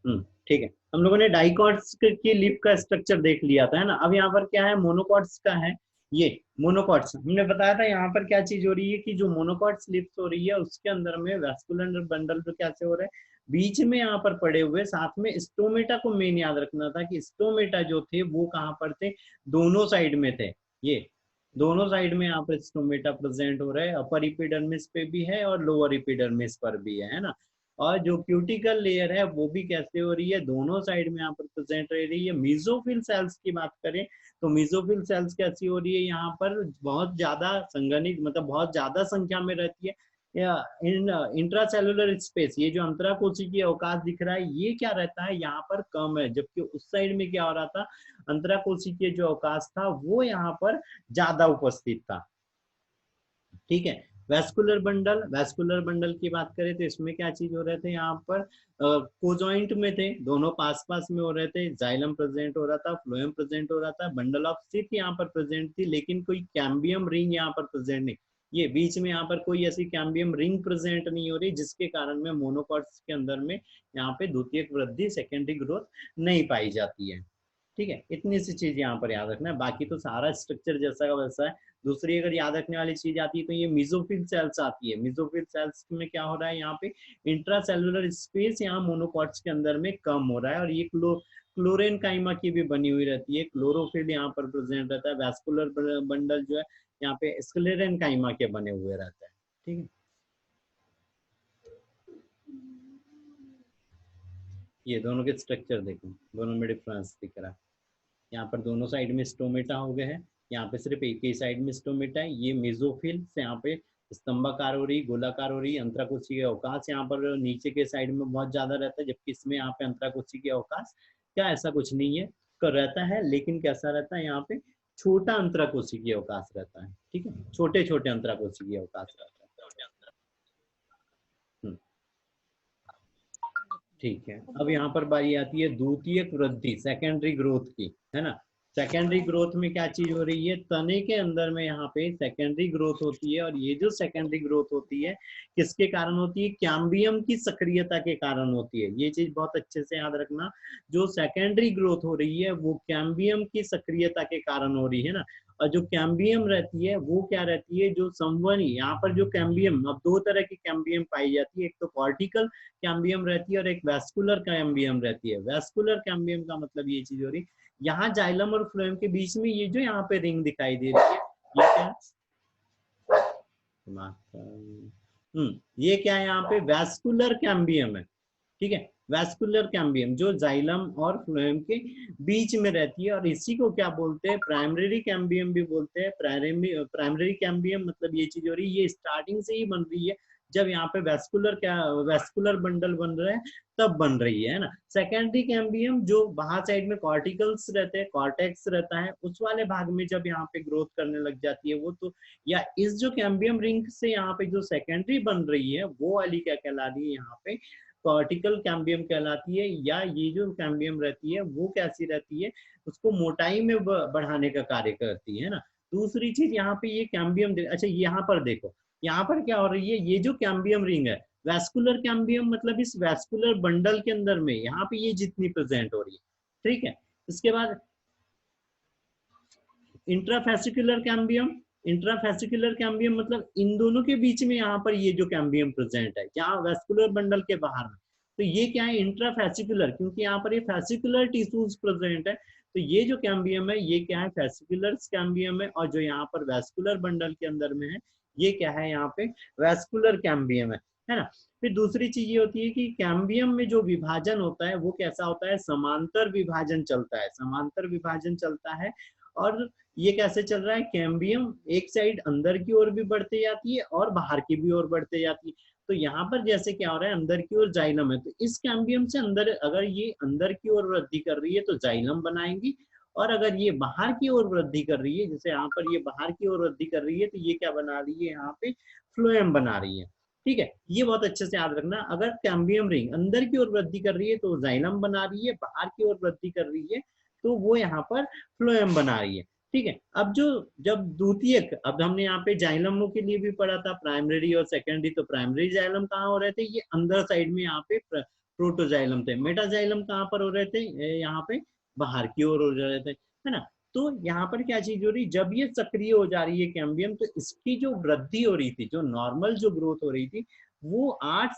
ठीक है, हम लोगों ने डाइकॉट्स की लिप का स्ट्रक्चर देख लिया था, है ना। अब यहाँ पर क्या है, मोनोकॉट्स का है। ये मोनोकॉट्स हमने बताया था, यहाँ पर क्या चीज हो रही है कि जो मोनोकॉट्स लिप्स हो रही है उसके अंदर में वैस्कुलर बंडल तो कैसे हो रहा है, बीच में यहाँ पर पड़े हुए, साथ में स्टोमेटा को मेन याद रखना था कि स्टोमेटा जो थे वो कहाँ पर थे, दोनों साइड में थे। ये दोनों साइड में यहाँ पर स्टोमेटा प्रेजेंट हो रहा है, अपर इपिडर्मिस पे भी है और लोअर इपिडर्मिस पर भी है ना। और जो क्यूटिकल लेयर है वो भी कैसे हो रही है, दोनों साइड में यहाँ पर प्रेजेंट रह रही है। मीजोफिल सेल्स की बात करें तो मीजोफिल सेल्स कैसी हो रही है, यहाँ पर बहुत ज्यादा संघनित, मतलब बहुत ज्यादा संख्या में रहती है। या इन इंट्रासेलुलर स्पेस, ये जो अंतराकोशिकीय अवकाश दिख रहा है ये क्या रहता है, यहाँ पर कम है, जबकि उस साइड में क्या हो रहा था, अंतराकोशिकीय जो अवकाश था वो यहाँ पर ज्यादा उपस्थित था। ठीक है। वैस्कुलर बंडल की बात करें तो इसमें क्या चीज हो रहे थे, यहाँ पर कोजॉइंट में थे, दोनों पास पास में हो रहे थे, जाइलम प्रेजेंट हो रहा था, फ्लोएम प्रेजेंट हो रहा था, बंडल ऑफ सिर्फ यहाँ पर प्रेजेंट थी, लेकिन कोई कैम्बियम रिंग यहाँ पर प्रेजेंट नहीं। ये बीच में यहाँ पर कोई ऐसी कैम्बियम रिंग प्रेजेंट नहीं हो रही, जिसके कारण में मोनोकॉट्स के अंदर में यहाँ पे द्वितीयक वृद्धि, सेकेंडरी ग्रोथ नहीं पाई जाती है। ठीक है, इतनी सी चीज यहाँ पर याद रखना है, बाकी तो सारा स्ट्रक्चर जैसा का वैसा है। दूसरी अगर याद रखने वाली चीज आती है तो ये मिजोफिल सेल्स आती है। मिजोफिल सेल्स में क्या हो रहा है, यहाँ पे इंट्रासेलुलर स्पेस यहाँ मोनोकॉट्स के अंदर में कम हो रहा है, और ये क्लोरेन काइमा की भी बनी हुई रहती है, क्लोरोफिल यहाँ पर प्रेजेंट रहता है, वैस्कुलर बंडल जो है यहाँ पे स्क्लेरेन काइमा के बने हुए रहता है। ठीक है, ये दोनों के स्ट्रक्चर देखो, दोनों में डिफरेंस दिख रहा है। यहाँ पर दोनों साइड में स्टोमेटा हो गए हैं, यहाँ पे सिर्फ एक ही साइड में स्टोमेटा है। ये मेसोफिल से यहाँ पे स्तंभाकार हो रही, गोलाकार हो रही, अंतराकोशिकीय अवकाश यहाँ पर नीचे के साइड में बहुत ज्यादा रहता है, जबकि इसमें यहाँ पे अंतराकोशिकीय अवकाश क्या ऐसा कुछ नहीं है, कर रहता है, लेकिन कैसा रहता है, यहाँ पे छोटा अंतराकोशिकीय अवकाश रहता है। ठीक है, छोटे छोटे अंतराकोशिकीय अवकाश रहता है। ठीक है, अब यहाँ पर बारी आती है द्वितीयक वृद्धि, सेकेंडरी ग्रोथ की, है ना। सेकेंडरी ग्रोथ में क्या चीज हो रही है, तने के अंदर में यहाँ पे सेकेंडरी ग्रोथ होती है, और ये जो सेकेंडरी ग्रोथ होती है किसके कारण होती है, कैम्बियम की सक्रियता के कारण होती है। ये चीज बहुत अच्छे से याद रखना, जो सेकेंडरी ग्रोथ हो रही है वो कैम्बियम की सक्रियता के कारण हो रही है ना। और जो कैम्बियम रहती है वो क्या रहती है, जो संवहनी, यहाँ पर जो कैम्बियम, अब दो तरह की कैम्बियम पाई जाती है, एक तो कॉर्टिकल कैम्बियम रहती है और एक वैस्कुलर कैम्बियम रहती है। वैस्कुलर कैम्बियम का मतलब ये चीज हो रही, यहाँ जाइलम और फ्लोएम के बीच में ये जो यहाँ पे रिंग दिखाई दे रही है, ये क्या ये क्या है, यहाँ पे वैस्कुलर कैम्बियम है। ठीक है, वैस्कुलर कैम्बियम जो जाइलम और फ्लोएम के बीच में रहती है, और इसी को क्या बोलते हैं, प्राइमरी कैम्बियम भी बोलते हैं। प्राइमरी कैम्बियम मतलब ये चीज हो रही है, ये स्टार्टिंग से ही बन रही है, जब यहाँ पे वैस्कुलर बंडल बन रहे हैं तब बन रही है ना। सेकेंडरी कैम्बियम जो बाहर साइड में कॉर्टिकल्स रहते हैं, कॉर्टेक्स रहता है, उस वाले भाग में जब यहाँ पे ग्रोथ करने लग जाती है वो तो, या इस जो कैम्बियम रिंग से यहाँ पे जो सेकेंडरी बन रही है वो वाली क्या कहला रही है, यहाँ पे कॉर्टिकल कैम्बियम कहलाती है। या ये जो कैम्बियम रहती है वो कैसी रहती है, उसको मोटाई में बढ़ाने का कार्य करती है ना। दूसरी चीज यहाँ पे ये कैम्बियम, अच्छा यहाँ पर देखो, यहाँ पर क्या हो रही है, ये जो कैम्बियम रिंग है, वैस्कुलर कैम्बियम मतलब इस वैस्कुलर बंडल के अंदर में यहाँ पे ये जितनी प्रेजेंट हो रही है। ठीक है, इसके बाद इंट्राफेसिकुलर कैम्बियम, इंट्राफेसिकुलर कैम्बियम मतलब इन दोनों के बीच में यहाँ पर ये जो कैम्बियम प्रेजेंट है, जहाँ वेस्कुलर बंडल के बाहर में, तो ये क्या है, इंट्राफेसिकुलर, क्योंकि यहाँ पर ये फेसिकुलर टिश्यूज प्रेजेंट है, तो ये जो कैम्बियम है ये क्या है, फेसिकुलर कैम्बियम है, और जो यहाँ पर वेस्कुलर बंडल के अंदर में है ये क्या है, यहाँ पे वेस्कुलर कैम्बियम है ना। फिर दूसरी चीज ये होती है कि कैम्बियम में जो विभाजन होता है वो कैसा होता है, समांतर विभाजन चलता है, समांतर विभाजन चलता है। और ये कैसे चल रहा है, कैम्बियम एक साइड अंदर की ओर भी बढ़ते जाती है और बाहर की भी ओर बढ़ते जाती है। तो यहाँ पर जैसे क्या हो रहा है, अंदर की ओर जाइलम है, तो इस कैम्बियम से अंदर, अगर ये अंदर की ओर वृद्धि कर रही है तो जाइलम बनाएंगी, और अगर ये बाहर की ओर वृद्धि कर रही है, जैसे यहाँ पर ये बाहर की ओर वृद्धि कर रही है, तो ये क्या बना रही है, यहाँ पे फ्लोएम बना रही है। ठीक है, ये बहुत अच्छे से याद रखना, अगर कैम्बियम रिंग अंदर की ओर वृद्धि कर रही है तो जाइलम बना रही है, बाहर की ओर वृद्धि कर रही है तो वो यहाँ पर फ्लोएम बना रही है। ठीक है, अब जो जब द्वितीयक, अब हमने यहाँ पे जाइलमों के लिए भी पढ़ा था प्राइमरी और सेकेंडरी, तो प्राइमरी जाइलम कहाँ हो रहे थे, ये अंदर साइड में यहाँ पे प्रोटोजाइलम थे। मेटाजाइलम कहाँ पर हो रहे थे, यहाँ पे बाहर की ओर हो रहे थे, है ना। तो यहाँ पर क्या चीज हो रही, जब ये सक्रिय हो जा रही है कैम्बियम, तो इसकी जो वृद्धि हो रही थी, जो नॉर्मल जो ग्रोथ हो रही थी, वो 8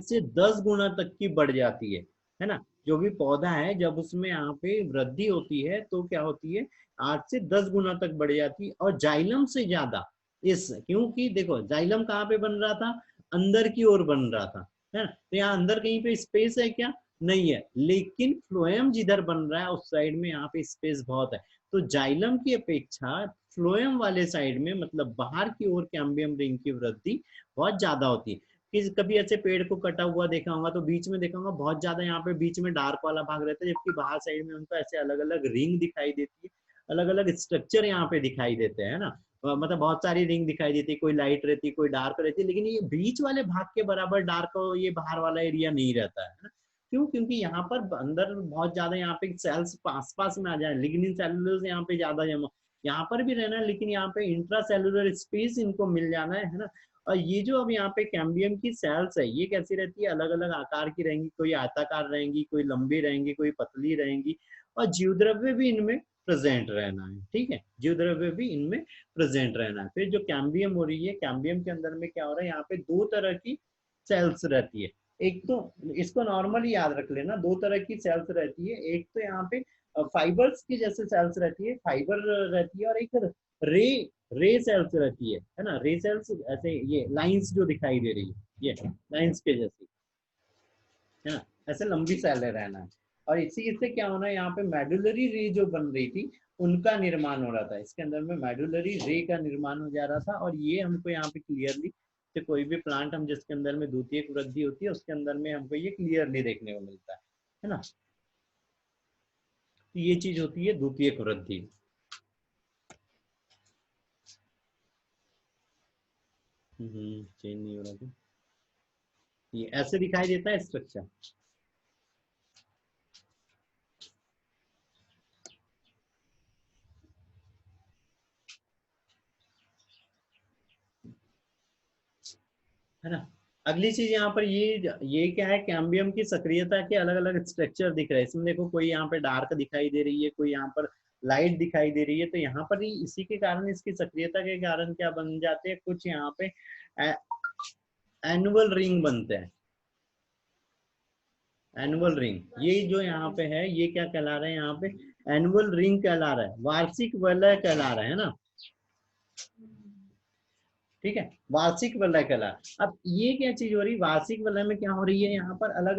से 10 गुना तक की बढ़ जाती है ना। जो भी पौधा है जब उसमें यहाँ पे वृद्धि होती है तो क्या होती है, 8 से 10 गुना तक बढ़ जाती है, और जाइलम से ज्यादा। इस क्योंकि देखो जाइलम कहाँ पे बन रहा था, अंदर की ओर बन रहा था, है ना। तो यहाँ अंदर कहीं पे स्पेस है क्या, नहीं है, लेकिन फ्लोएम जिधर बन रहा है उस साइड में यहाँ पे स्पेस बहुत है। तो जाइलम की अपेक्षा फ्लोएम वाले साइड में, मतलब बाहर की ओर कैम्बियम रिंग की वृद्धि बहुत ज्यादा होती है। कि कभी ऐसे पेड़ को कटा हुआ देखा होगा तो बीच में देखा होगा बहुत ज्यादा यहाँ पे बीच में डार्क वाला भाग रहता है, जबकि बाहर साइड में उनको ऐसे अलग अलग रिंग दिखाई देती है, अलग अलग स्ट्रक्चर यहाँ पे दिखाई देते हैं ना। मतलब बहुत सारी रिंग दिखाई देती है, कोई लाइट रहती है, कोई डार्क रहती है, लेकिन ये बीच वाले भाग के बराबर डार्क ये बाहर वाला एरिया नहीं रहता है ना। क्यों, क्योंकि यहाँ पर अंदर बहुत ज्यादा यहाँ पे सेल्स पास पास में आ जाए, लिग्निन सेलुलर यहाँ पे ज्यादा जमा, यहाँ पर भी रहना है, लेकिन यहाँ पे इंट्रा सेलुलर स्पेस इनको मिल जाना है ना। और ये जो अब यहाँ पे कैम्बियम की सेल्स है, ये कैसी रहती है, अलग अलग आकार की रहेंगी, कोई आयताकार रहेंगी, कोई लंबी रहेंगी, कोई पतली रहेंगी, और जीव द्रव्य भी इनमें प्रेजेंट रहना है, ठीक है, जीव द्रव्य भी इनमें प्रेजेंट रहना है। फिर जो कैम्बियम हो रही है, कैम्बियम के अंदर में क्या हो रहा है, यहाँ पे दो तरह की सेल्स रहती है। एक तो इसको नॉर्मली याद रख लेना, दो तरह की सेल्स रहती है, एक तो यहाँ पे फाइबर्स की जैसे सेल्स रहती है, फाइबर रहती है, और एक रे रे सेल्स रहती है ना। रे सेल्स ऐसे ये लाइंस जो दिखाई दे रही है, ये लाइंस के जैसी, है ना, ऐसे लंबी सेलें रहना है। और इसी इससे क्या होना है, यहाँ पे मेडुलरी रे जो बन रही थी उनका निर्माण हो रहा था, इसके अंदर में मेडुलरी रे का निर्माण हो जा रहा था। और ये हमको यहाँ पे क्लियरली, तो कोई भी प्लांट हम जिसके अंदर में द्वितीयक वृद्धि होती है उसके अंदर में हमको ये क्लियरली देखने को मिलता है ना। तो ये चीज होती है द्वितीयक वृद्धि। चेंज नहीं हो रहा था, ये ऐसे दिखाई देता है स्ट्रक्चर। है ना। अगली चीज यहाँ पर ये क्या है, कैम्बियम की सक्रियता के अलग अलग स्ट्रक्चर दिख रहे हैं इसमें। देखो कोई यहाँ पे डार्क दिखाई दे रही है, कोई यहाँ पर लाइट दिखाई दे रही है, तो यहाँ पर ही इसी के कारण, इसकी सक्रियता के कारण क्या बन जाते हैं, कुछ यहाँ पे एनुअल रिंग बनते हैं। एनुअल रिंग, ये जो यहाँ पे है ये क्या कहला रहे हैं, यहाँ पे एनुअल रिंग कहला रहा है, वार्षिक वलय कहला रहा है ना, ठीक है, वार्षिक वलय कला। अब ये क्या चीज हो रही है, वार्षिक वलय में क्या हो रही है, यहाँ पर अलग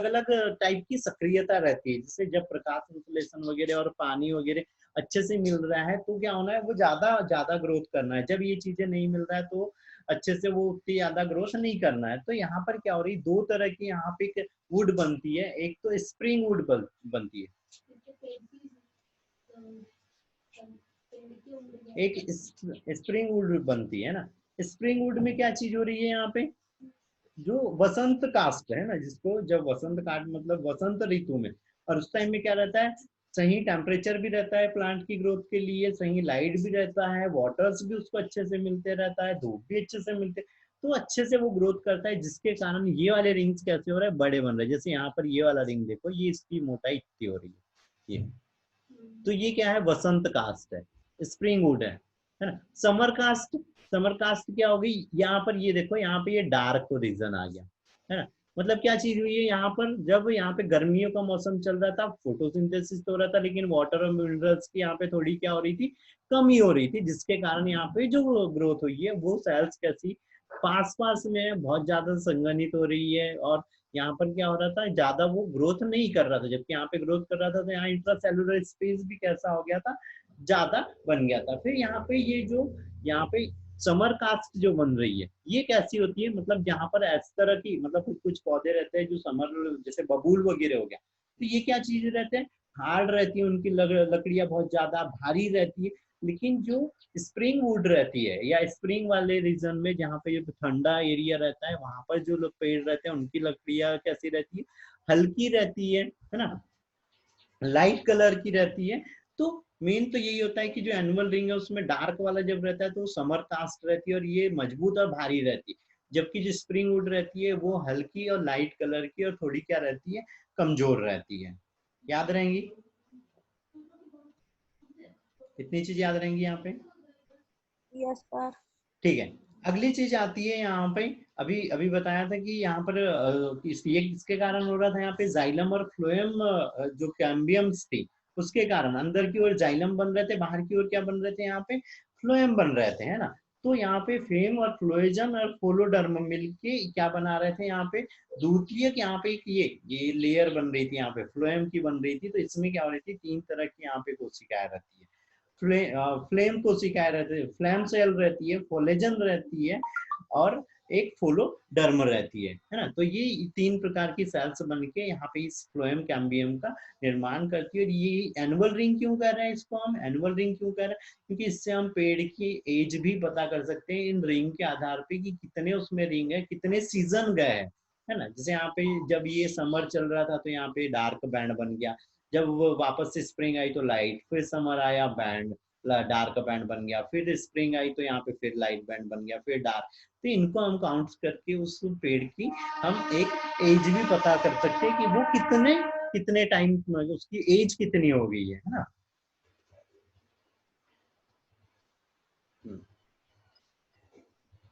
अलग टाइप की सक्रियता रहती है। जैसे जब प्रकाश संश्लेषण वगैरह और पानी वगैरह अच्छे से मिल रहा है तो क्या होना है, वो ज्यादा ज्यादा ग्रोथ करना है। जब ये चीजें नहीं मिल रहा है तो अच्छे से वो उतनी ज्यादा ग्रोथ नहीं करना है। तो यहाँ पर क्या हो रही है, दो तरह की यहाँ पे एक वुड बनती है, एक तो स्प्रिंग वुड बनती है, एक स्प्रिंग वुड बनती है ना। स्प्रिंग वुड में क्या चीज हो रही है, यहाँ पे जो वसंत कास्ट है ना, जिसको जब वसंत कास्ट मतलब वसंत ऋतु में, और उस टाइम में क्या रहता है, सही टेम्परेचर भी रहता है प्लांट की ग्रोथ के लिए, सही लाइट भी रहता है, वाटर्स भी उसको अच्छे से मिलते रहता है, धूप भी अच्छे से मिलते, तो अच्छे से वो ग्रोथ करता है, जिसके कारण ये वाले रिंग्स कैसे हो रहे हैं, बड़े बन रहे हैं। जैसे यहाँ पर ये वाला रिंग देखो, ये इसकी मोटाई इतनी हो रही है ये, तो ये क्या है, वसंत कास्ट है, स्प्रिंग वुड है ना। समर कास्ट, समर कास्ट क्या होगी, यहाँ पर ये देखो, यहाँ पे ये डार्क रीजन आ गया, है ना। मतलब क्या चीज हुई है यहाँ पर, जब यहाँ पे गर्मियों का मौसम चल रहा था, फोटोसिंथेसिस हो रहा था, लेकिन वाटर और मिनरल्स की यहाँ पे थोड़ी क्या हो रही थी, कमी हो रही थी, जिसके कारण यहाँ पे जो ग्रोथ हुई है वो सेल्स कैसी पास पास में बहुत ज्यादा संघनित हो रही है। और यहाँ पर क्या हो रहा था, ज्यादा वो ग्रोथ नहीं कर रहा था, जबकि यहाँ पे ग्रोथ कर रहा था, तो यहाँ इंट्रासेलुलर स्पेस भी कैसा हो गया था, ज्यादा बन गया था। फिर यहाँ पे ये जो यहाँ पे समर कास्ट जो बन रही है, ये कैसी होती है, मतलब यहाँ पर इस तरह की, मतलब कुछ पौधे रहते हैं जो समर, जैसे बबूल वगैरह हो गया, तो ये क्या चीज रहते हैं, हार्ड रहती है उनकी लकड़ियां, बहुत ज्यादा भारी रहती है। लेकिन जो स्प्रिंग वुड रहती है, या स्प्रिंग वाले रीजन में जहाँ पे जो ठंडा एरिया रहता है, वहां पर जो लोग पेड़ रहते हैं उनकी लकड़ियां कैसी रहती है, हल्की रहती है ना, लाइट कलर की रहती है। तो मेन तो यही होता है कि जो एनुअल रिंग है उसमें डार्क वाला जब रहता है तो समर कास्ट रहती है, और ये मजबूत और भारी रहती है। जबकि जो स्प्रिंग वुड रहती है वो हल्की और लाइट कलर की और थोड़ी क्या रहती है, कमजोर रहती है। याद रहेंगी, इतनी चीज याद रहेंगी यहाँ पे। Yes sir. ठीक है, अगली चीज आती है यहाँ पे, अभी अभी बताया था कि यहाँ पर ये किसके कारण हो रहा था, यहाँ पे जाइलम और फ्लोएम जो कैम्बियम्स थी उसके कारण अंदर की ओर जाइलम बन रहे थे, बाहर की ओर क्या बन रहे थे, यहाँ पे फ्लोएम बन रहे थे, है ना। तो यहाँ पे फेम और फ्लोएजन और फोलोडर्म मिलके क्या बना रहे थे, यहाँ पे द्वितीयक, यहाँ पे एक ये लेयर बन रही थी, यहाँ पे फ्लोएम की बन रही थी। तो इसमें क्या हो रही थी, तीन तरह की यहाँ पे कोशिकाएं रहती है। फ्लेम कोशिकाएं रहती है, फ्लैम सेल रहती है, फोलेजन रहती है, और एक फोलोडर्म रहती है ना। तो ये तीन प्रकार की सेल्स बन के यहाँ पे इस फ्लोएम कैम्बियम का निर्माण करती है। और ये एनुअल रिंग क्यों कर रहे हैं, इसको हम एनुअल रिंग क्यों कर रहे हैं, क्योंकि इससे हम पेड़ की एज भी पता कर सकते हैं इन रिंग के आधार पे कि कितने उसमें रिंग है, कितने सीजन गए हैं, है ना। जैसे यहाँ पे जब ये समर चल रहा था तो यहाँ पे डार्क बैंड बन गया, जब वो वापस से स्प्रिंग आई तो लाइट, फिर समर आया बैंड, डार्क बैंड बन गया, फिर स्प्रिंग आई तो यहाँ पे फिर लाइट बैंड बन गया, फिर डार्क। तो इनको हम काउंट करके उस पेड़ की हम एक एज भी पता कर सकते हैं कि वो कितने कितने टाइम उसकी एज कितनी हो गई है ना।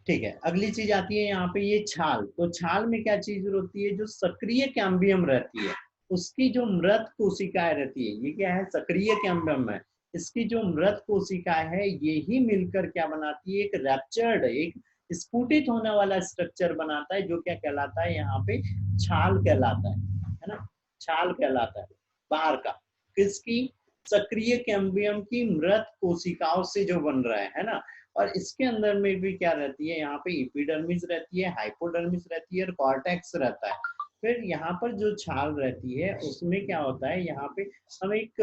ठीक है, अगली चीज आती है यहाँ पे ये छाल। तो छाल में क्या चीज होती है, जो सक्रिय कैम्बियम रहती है उसकी जो मृत कोशिकाएं रहती है, ये क्या है, सक्रिय कैम्बियम है। इसकी जो मृत कोशिकाएं है ये ही मिलकर क्या बनाती है, एक रैप्चर्ड, एक स्फुटित होने वाला स्ट्रक्चर बनाता है, जो क्या कहलाता है यहाँ पे, छाल कहलाता है ना। छाल कहलाता है बाहर का, किसकी, सक्रिय कैम्बियम की मृत कोशिकाओं से जो बन रहा है ना। और इसके अंदर में भी क्या रहती है, यहाँ पे एपिडर्मिस रहती है, हाइपोडर्मिस रहती है, और कॉर्टेक्स रहता है। फिर यहाँ पर जो छाल रहती है उसमें क्या होता है, यहाँ पे हम एक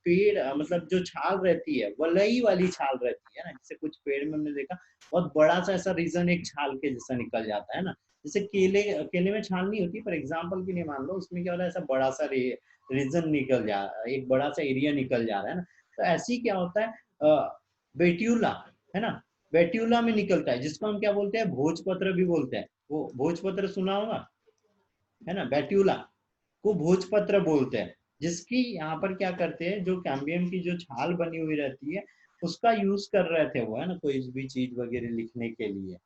पेड़, मतलब जो छाल रहती है वलई वाली छाल रहती है ना, जैसे कुछ पेड़ में हमने देखा बहुत बड़ा सा ऐसा रीजन एक छाल के जैसा निकल जाता है ना। जैसे केले, केले में छाल नहीं होती, पर एग्जाम्पल के लिए मान लो उसमें क्या होता है, ऐसा बड़ा सा रीजन निकल जा, एक बड़ा सा एरिया निकल जा रहा है ना। तो ऐसी क्या होता है, बेट्यूला, है ना, बेट्यूला में निकलता है, जिसको हम क्या बोलते हैं, भोजपत्र भी बोलते हैं। वो भोजपत्र सुना होगा, है ना, बेट्यूला को भोजपत्र बोलते हैं। जिसकी यहाँ पर क्या करते हैं, जो कैम्बियम की जो छाल बनी हुई रहती है उसका यूज कर रहे थे वो, है ना, कोई भी चीज वगैरह लिखने के लिए।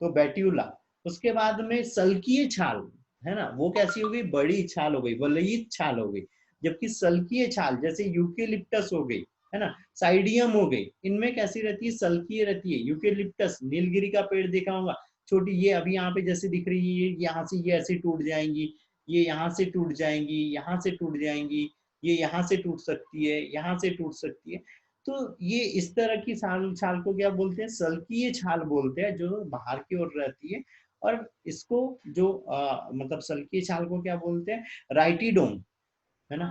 तो बेट्यूला, उसके बाद में सल्कीय छाल, है ना, वो कैसी हो गई, बड़ी छाल हो गई, वलयित छाल हो गई। जबकि सल्कीय छाल जैसे यूकेलिप्टस हो गई, है ना, साइडियम हो गई, इनमें कैसी रहती है, सल्कीय रहती है। यूकेलिप्टस, नीलगिरी का पेड़ देखा होगा, छोटी, ये अभी यहाँ पे जैसे दिख रही है, यहाँ से ये ऐसे टूट जाएंगी, ये यहाँ से टूट जाएंगी, यहाँ से टूट जाएंगी, ये यहाँ से टूट सकती है, यहाँ से टूट सकती है। तो ये इस तरह की छाल, छाल को क्या बोलते हैं, सल्कीय छाल बोलते हैं, जो बाहर की ओर रहती है। और इसको जो मतलब सल्कीय छाल को क्या बोलते हैं, राइटिडोम, है ना,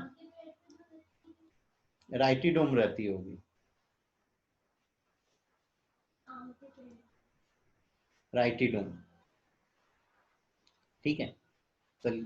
राइटिडोम रहती होगी, राइटिडोम। ठीक है, चलिए